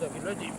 kuidagi lödi.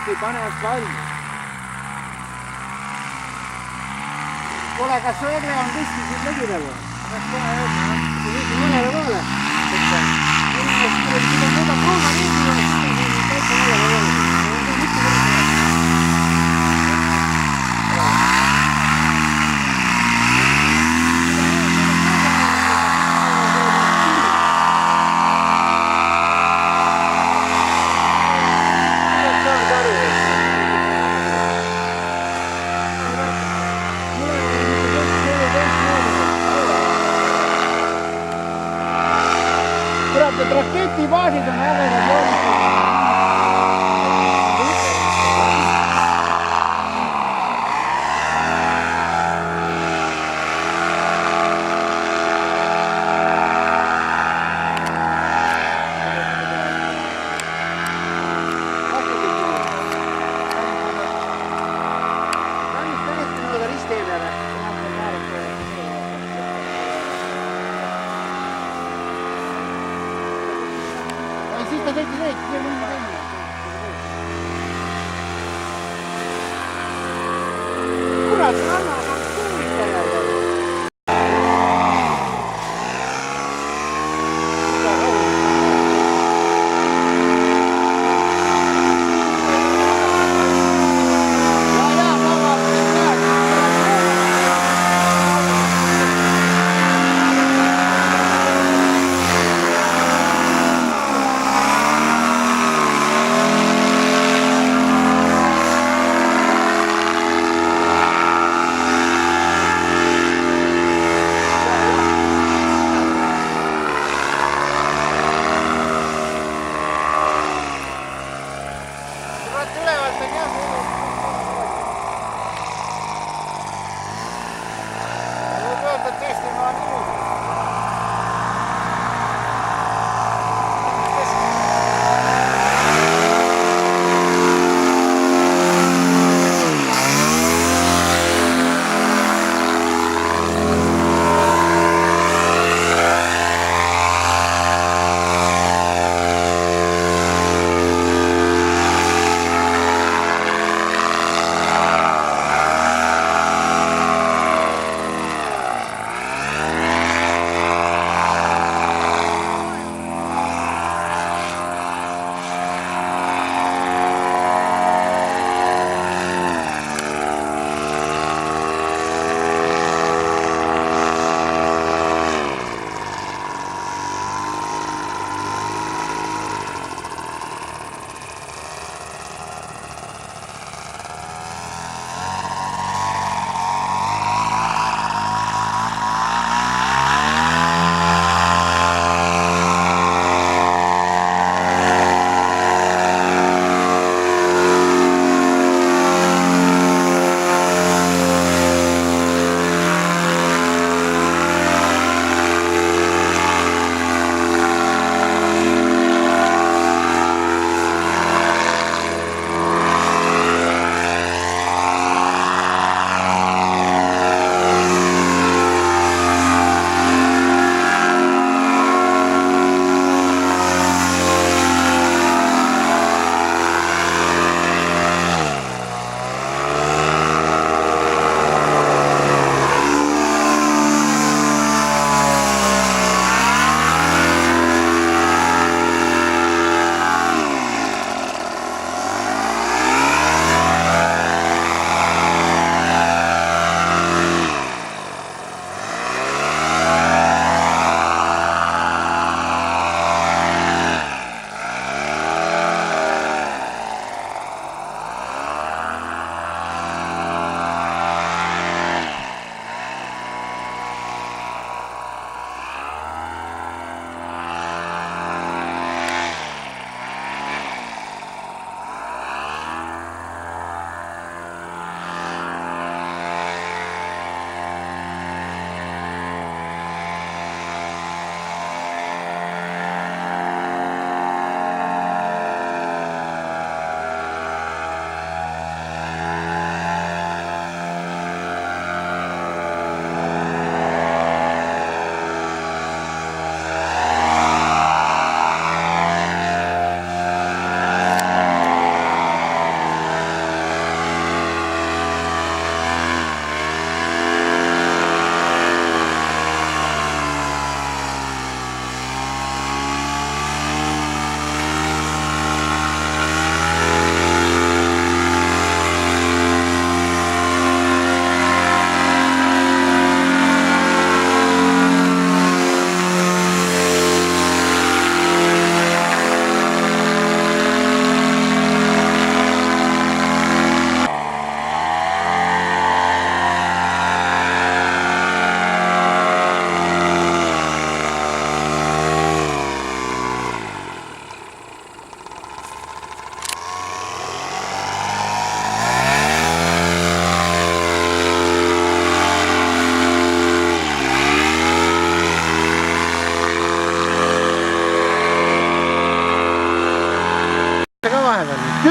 hästi panevad valmis. Kuule, kas su Egle on kuskil siin lõgida või? Kas kohe öelda, jah? Mõnele poole? Inimest, kui on juba proova liiginud, siis on täitsa mõnele poole. Need raketibaasid on ägedad joonistatud. teed, kurat, anna kuulda.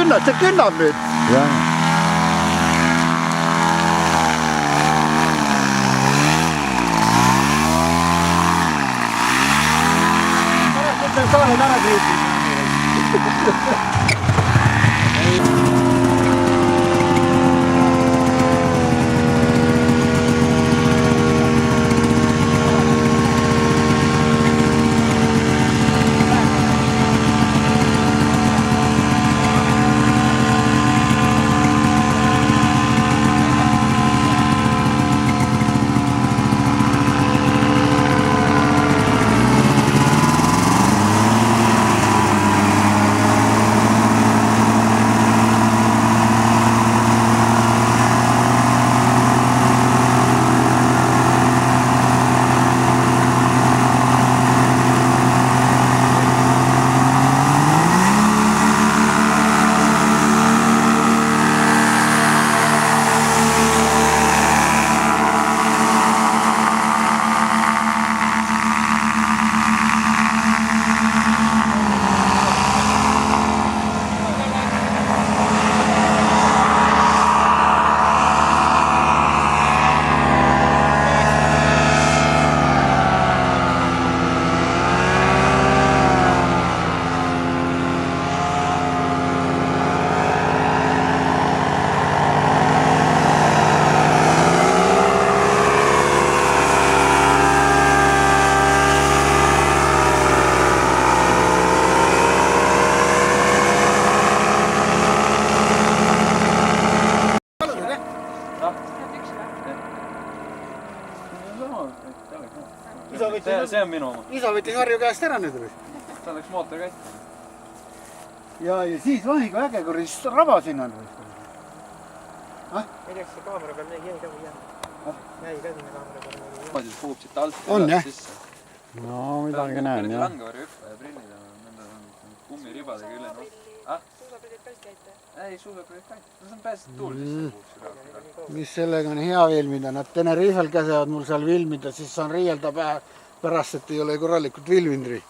künnad, see künnab nüüd. jah. pärast mõtlen saale tagasi. See on minu oma. Isa võttis Harju käest ära nüüd või? Ta läks mootor kätte. Ja siis lahiga äge, kui siis raba sinna on või? Ma ei tea, kas see kaamera peal jäi ka või jäänud. Jäi ka sinna kaamera peal. Siis puhub siit alt On, ja jah? sisse. No midagi näen, jah. Langevarju hüppe ja prillid on kummiribadega üle. Suusaprillid kasti äite? Ei, suusaprillid ka. No see on pääsed tuul sisse puhub. Mis sellega on hea filmida? Nad Tenerifel käsevad mul seal filmida, siis saan riielda pärast, et ei ole korralikult filmindri.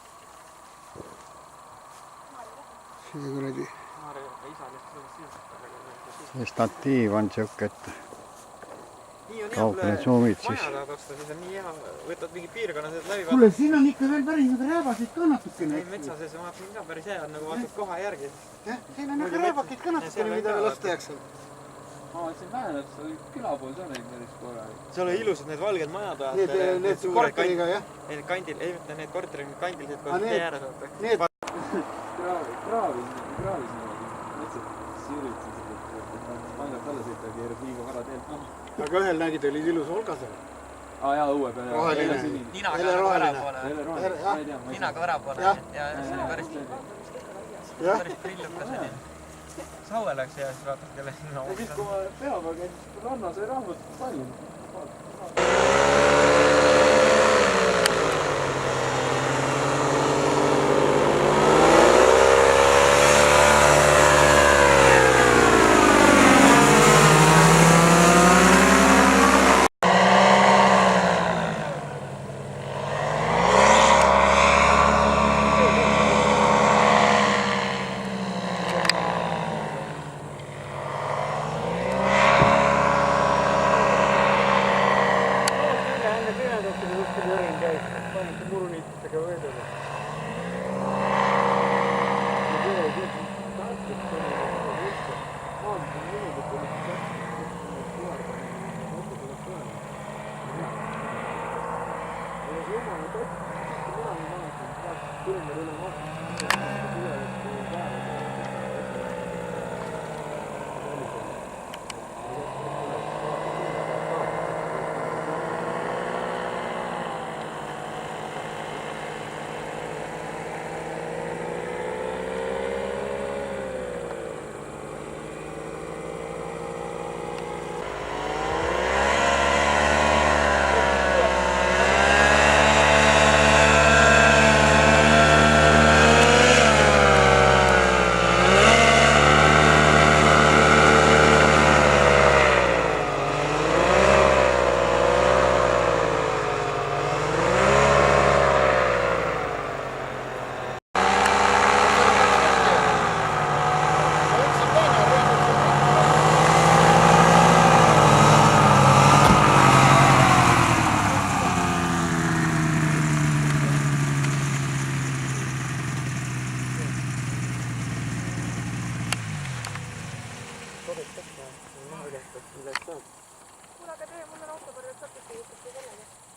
See kuradi. See statiiv on siuke, et kaugele zoomid siis. Maja tahad osta, siis on nii hea. Võtad mingi piirkonna sealt läbi. Kuule, siin on ikka veel päris rääbasid ka natukene. Ei, metsa sees ma vaatasin ka päris hea, nagu vaatad koha järgi. Jah, siin on ikka rääbakid ka natukene, mida veel osta jääks. Ma vaatasin väheneb, see külapool seal oli päris korralik. Seal oli ilusad need valged majad. Need korteriga, jah? Need kandil, ei võtta need korterid, need kandilised, kui tee ääres vaata. Need Kraavis niimoodi. Metsad siiritasid, et pangad alla sõita ja keerab liiga vara teelt maha. aga ühel nägid, olid ilus olga seal. Jaa, õue peal. Roheline. Ninaga värapoole. Ninaga värapoole. Ja see oli päris prillukas oli. Saue läks ja siis vaatad kelle sinna. Ja siis kui ma peaga käin, rannas ei raamat palju.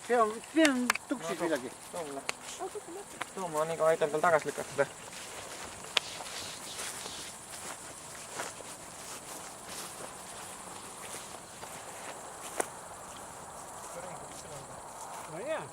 pean tuksis midagi. Tooma on iga aitan tal tagasi lükata. No jaa.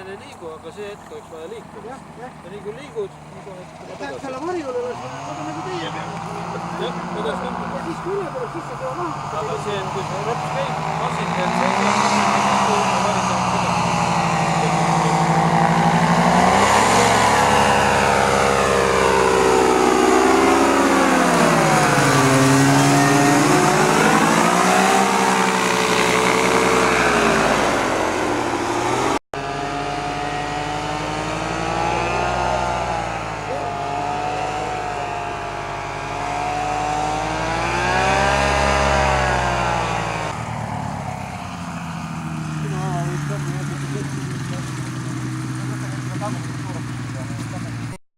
hetkel ei liigu, aga see hetk oleks vaja liikuda. jah. Ja nii kui liigud, nii kohe tuleb Läheb edasi. selle varjule, aga nagu teie. Jah, edasi. Ja siis kui üle tuleb, siis see tuleb maha. Aga see, et kui see reps käib, masin teeb seisab,